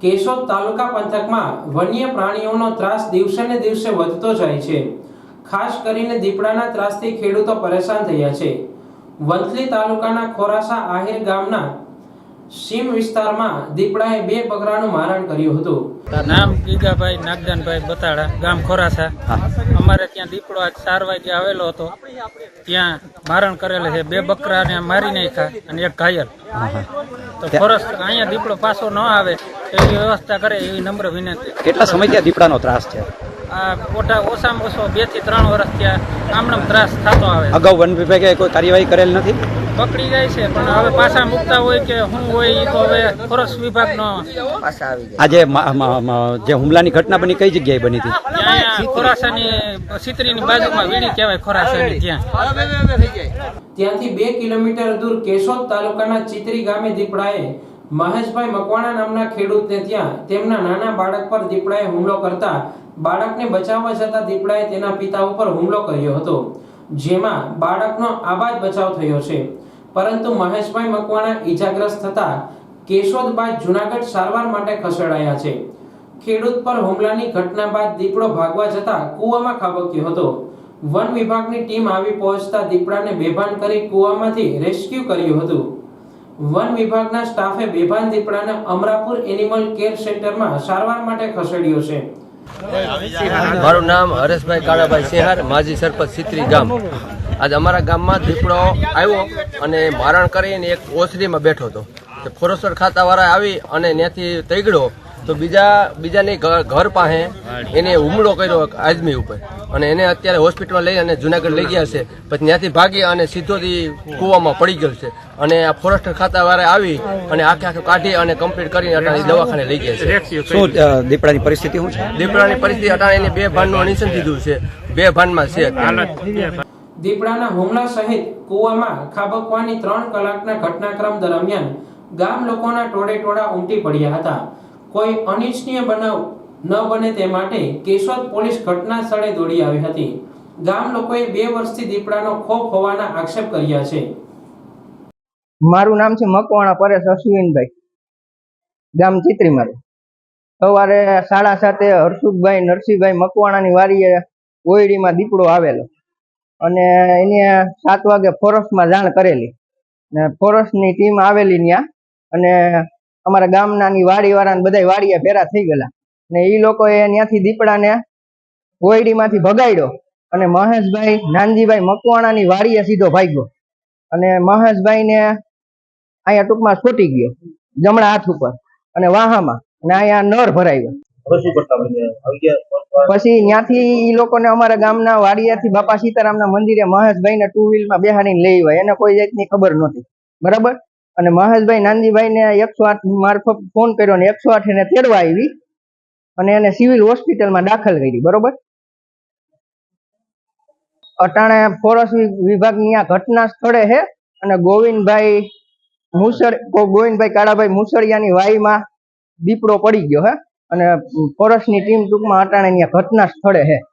કેશોદ તાલુકા પંથકમાં વન્ય પ્રાણીઓનો ત્રાસ દિવસે ને દિવસે વધતો જાય છે। ખાસ કરીને દીપડાના ત્રાસથી ખેડૂતો પરેશાન થયા છે। વંથલી તાલુકાના ખોરાસા આહિર ગામના સીમ વિસ્તારમાં દીપડાએ 2 બકરાનું મારણ કર્યું હતું। નામ ગીગાભાઈ નાગદાનભાઈ બતાડા, ગામ ખોરાસા। અમારે ત્યાં દીપડો આજ 4 વાગે આવેલો હતો, ત્યાં મારણ કરેલ છે। 2 બકરાને મારી નાખ્યા અને 1 ઘાયલ। તો ફોરેસ્ટ અહીંયા દીપડો પાછો ન આવે એવી વ્યવસ્થા કરે એવી નમ્ર વિનંતી। કેટલા સમયથી દીપડાનો ત્રાસ છે? આ મોટા ઓછામાં ઓછો 2 થી 3 વર્ષ ત્યાં આમનો ત્રાસ થતો આવે। અગાઉ વન વિભાગે કોઈ કાર્યવાહી કરેલ નથી? પકડી જાય છે પણ હવે પાછા મુકતા હોય કે શું હોય એ તો હવે ફોરેસ્ટ વિભાગનો પાછા આવી જાય। આજે જે હુમલાની ઘટના બની કઈ જગ્યાએ બની હતી? ત્યાં ખોરાસાની સિત્રીની બાજુમાં વીણી કહેવાય ખોરાસાની, ત્યાંથી 2 કિલોમીટર દૂર કેશોદ તાલુકાના ચિત્રી ગામે દીપડાએ મહેશભાઈ મકવાણા નામના ખેડૂતને ત્યાં તેમના નાના બાળક પર દીપડાએ હુમલો કરતા બાળકને બચાવવા જતા દીપડાએ તેના પિતા ઉપર હુમલો કર્યો હતો, જેમાં બાળકનો આબાદ બચાવ થયો છે। પરંતુ મહેશભાઈ મકવાણા ઈજાગ્રસ્ત થતા કેશોદ બાદ જૂનાગઢ સારવાર માટે ખસેડાયા છે। ખેડૂત પર હુમલાની ઘટના બાદ દીપડો ભાગવા જતા કૂવામાં ખાબક્યો હતો। વન વિભાગની ટીમ આવી પહોંચતા દીપડાને બેભાન કરી કૂવામાંથી રેસ્ક્યુ કર્યું હતું। વન વિભાગના સ્ટાફે બેભાન દીપડાને અમરાપુર એનિમલ કેર સેન્ટરમાં સારવાર માટે ખસેડ્યો છે। મારું નામ હરેશભાઈ કાળાભાઈ સેહાર, માજી સરપંચ સિત્રી ગામ। આજ અમારા ગામમાં દીપડો આવ્યો અને મારણ કરીને એક ઓસરીમાં બેઠો હતો। ફોરેસ્ટર ખાતાવાળા આવી અને ત્યાંથી તૈગડો તો બીજાની ઘર પાસે એને હુમલો કર્યો આદમી ઉપર અને એને અત્યારે હોસ્પિટલમાં લઈ અને જુનાગઢ લઈ ગયા છે। પછી ત્યાંથી ભાગી અને સીધોથી કૂવામાં પડી ગયેલ છે અને આ ફોરેસ્ટર ખાતાવાળા આવી અને આખે કાઢી અને કમ્પ્લીટ કરીને અટાણે દવાખાને લઈ ગયા છે। શું દીપડાની પરિસ્થિતિ શું છે? દીપડાની પરિસ્થિતિ અટાણે એને 2 ભાનનું નિશાન દીધું છે, 2 ભાનમાં છે। દીપડાના હુમલા સહિત કૂવામાં ખાબકવાની 3 કલાકના ઘટનાક્રમ દરમિયાન ગામ લોકોના ટોળે-ટોળા ઉમટી પડ્યા હતા। કોઈ અનિચ્છનીય બનાવ ન બને તે માટે કેશોદ પોલીસ ઘટના સ્થળે દોડી આવી હતી। ગામ લોકોએ 2 વર્ષથી દીપડાનો ખોફ હોવાના આક્ષેપ કર્યા છે। મારું નામ છે મકવાણા પરેશ અશ્વિનભાઈ, ગામ ચિત્રી મારું। સવારે 7:30 હરસુખભાઈ નરસિંહભાઈ મકવાણાની વાડીએ ઓયડીમાં દીપડો આવેલો અને એને 7 વાગે ફોરેસ્ટમાં જાણ કરેલી ને ફોરેસ્ટની ટીમ આવેલી ત્યાં અને અમારા ગામનાની વાડીવાળાને બધા વાડીએ ભેરા થઈ ગયેલા ને એ લોકોએ ત્યાંથી દીપડાને ઓયડીમાંથી ભગાડ્યો અને મહેશભાઈ નાનજીભાઈ મકવાણાની વાડીએ સીધો ભાગ્યો અને મહેશભાઈને અહીંયા ટૂંકમાં છોટી ગયો જમણા હાથ ઉપર અને વાહામાં અને અહીંયા નર ભરાયો। પછી ત્યાંથી એ લોકોને અમારા ગામના વાડિયાથી બાપા સીતારામના મંદિરે મહેશભાઈને 2 વ્હીલમાં બેહાડીને લઈ આવ્યા। એને કોઈ જાતની ખબર નહોતી, બરાબર। અને મહેશભાઈ નાનજીભાઈને 108 મારફત ફોન કર્યો અને 108 એને તેડવા આવી અને એને સિવિલ હોસ્પિટલમાં દાખલ કરી, બરોબર। અટાણે ફોરેસ્ટ વિભાગની આ ઘટના સ્થળે છે અને ગોવિંદભાઈ કાળાભાઈ મુસળિયાની વાઈમાં દીપડો પડી ગયો હે અને ફોરેસ્ટની ટીમ ટૂંકમાં અટાણે ઘટના સ્થળે છે।